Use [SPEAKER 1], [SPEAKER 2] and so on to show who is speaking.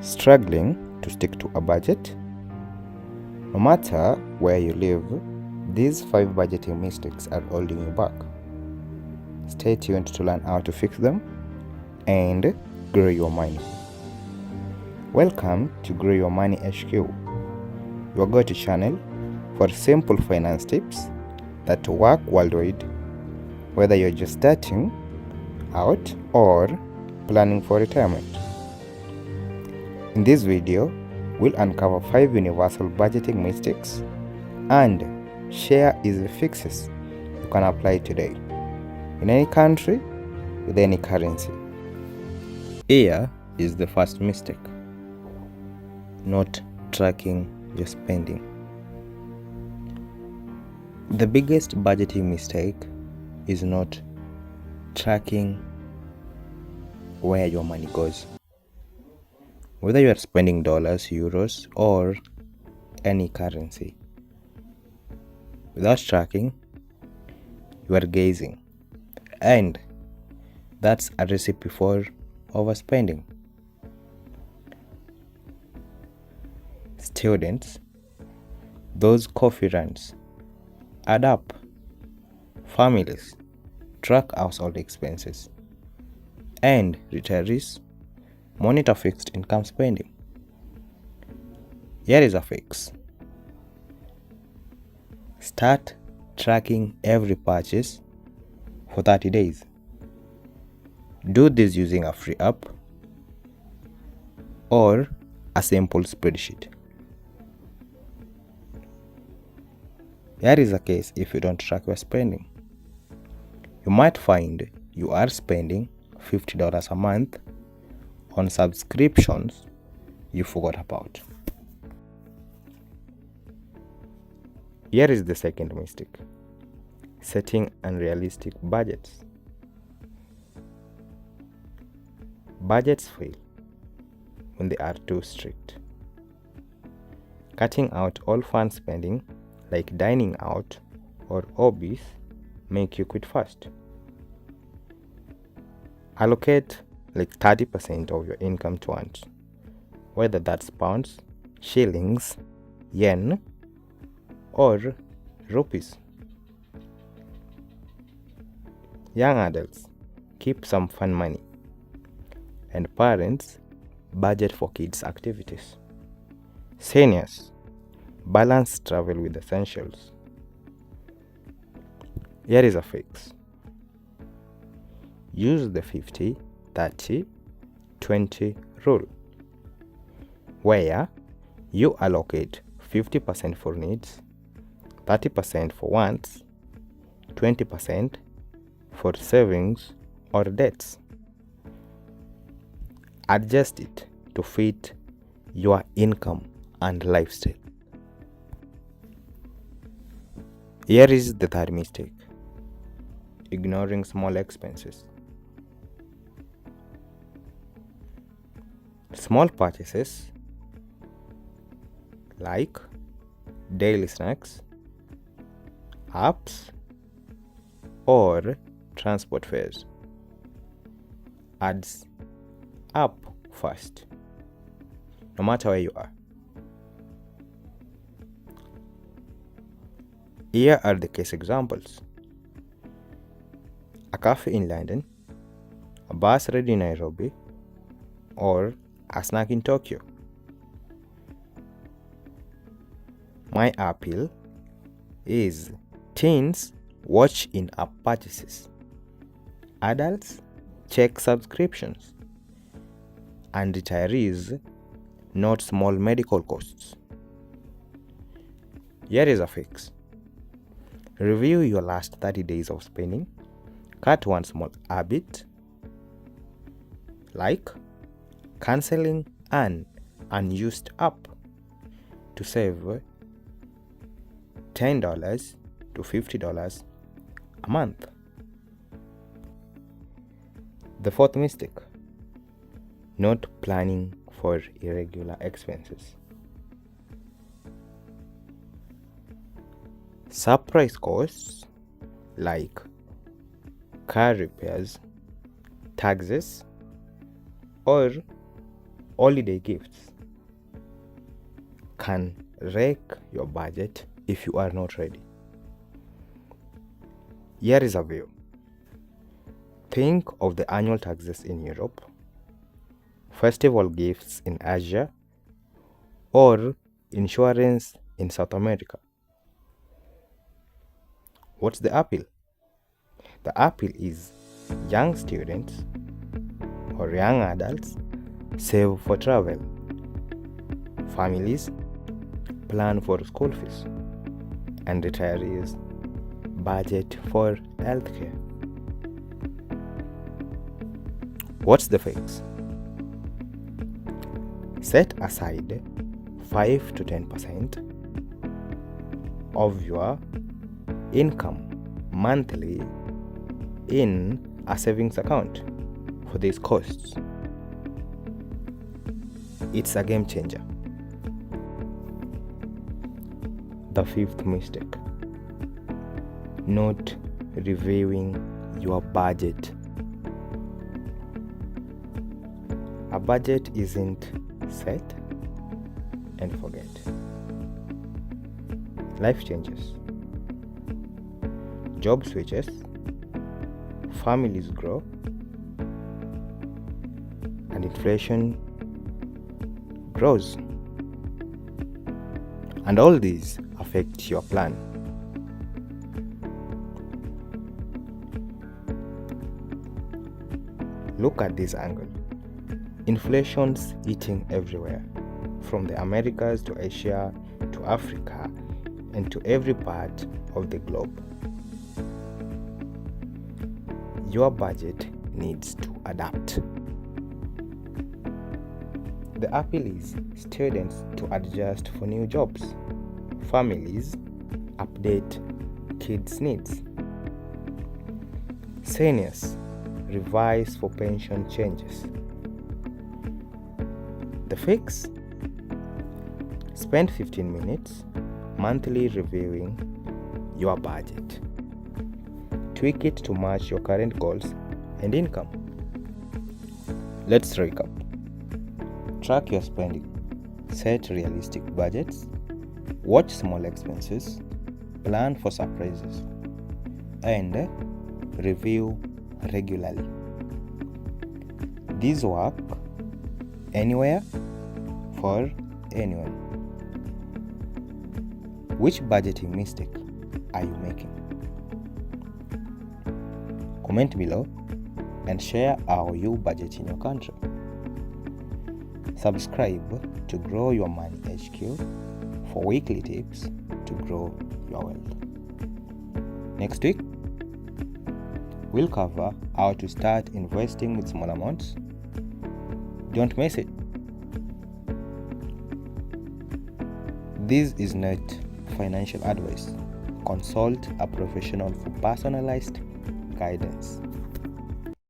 [SPEAKER 1] Struggling to stick to a budget? No matter where you live, these 5 budgeting mistakes are holding you back. Stay tuned to learn how to fix them and grow your money. Welcome to GrowYourMoneyHQ, your go-to channel for simple finance tips that work worldwide, whether you're just starting out or planning for retirement. In this video, we'll uncover 5 universal budgeting mistakes and share easy fixes you can apply today in any country with any currency. Here is the first mistake: not tracking your spending. The biggest budgeting mistake is not tracking where your money goes. Whether you are spending dollars, euros, or any currency, without tracking, you are gazing, and that's a recipe for overspending. Students, those coffee runs add up. Families, track household expenses. And retirees, monitor fixed income spending. Here is a fix. Start tracking every purchase for 30 days. Do this using a free app or a simple spreadsheet. Here is a case if you don't track your spending. You might find you are spending $50 a month on subscriptions you forgot about. Here is the second mistake: setting unrealistic budgets. Budgets fail when they are too strict. Cutting out all fun spending like dining out or hobbies make you quit fast. Allocate like 30% of your income to wants, whether that's pounds, shillings, yen, or rupees. Young adults, keep some fun money, and parents, budget for kids' activities. Seniors, balance travel with essentials. Here is a fix. Use the 50-30-20 rule, where you allocate 50% for needs, 30% for wants, 20% for savings or debts. Adjust it to fit your income and lifestyle. Here is the third mistake: ignoring small expenses. Small purchases like daily snacks, apps, or transport fares adds up fast, no matter where you are. Here are the case examples: a cafe in London, a bus ride in Nairobi, or a snack in Tokyo. My appeal is teens watch in-app purchases, adults check subscriptions, and retirees note small medical costs. Here is a fix. Review your last 30 days of spending. Cut one small habit, like canceling an unused app, to save $10 to $50 a month. The fourth mistake: not planning for irregular expenses. Surprise costs like car repairs, taxes, or holiday gifts can wreck your budget if you are not ready. Here is a view. Think of the annual taxes in Europe, festival gifts in Asia, or insurance in South America. What's the appeal? The appeal is young students or young adults save for travel. Families plan for school fees. And retirees budget for healthcare. What's the fix? Set aside 5 to 10% of your income monthly in a savings account for these costs. It's a game changer. The fifth mistake: not reviewing your budget. A budget isn't set and forget. Life changes. Job switches. Families grow. And inflation grows. And all these affect your plan. Look at this angle. Inflation's eating everywhere, from the Americas to Asia to Africa and to every part of the globe. Your budget needs to adapt. The appeal is students to adjust for new jobs, families update kids' needs, seniors revise for pension changes. The fix? Spend 15 minutes monthly reviewing your budget. Tweak it to match your current goals and income. Let's recap. Track your spending. Set realistic budgets. Watch small expenses. Plan for surprises. And review regularly. These work anywhere for anyone. Which budgeting mistake are you making? Comment below and share how you budget in your country. Subscribe to Grow Your Money HQ for weekly tips to grow your wealth. Next week, we'll cover how to start investing with small amounts. Don't miss it. This is not financial advice. Consult a professional for personalized guidance.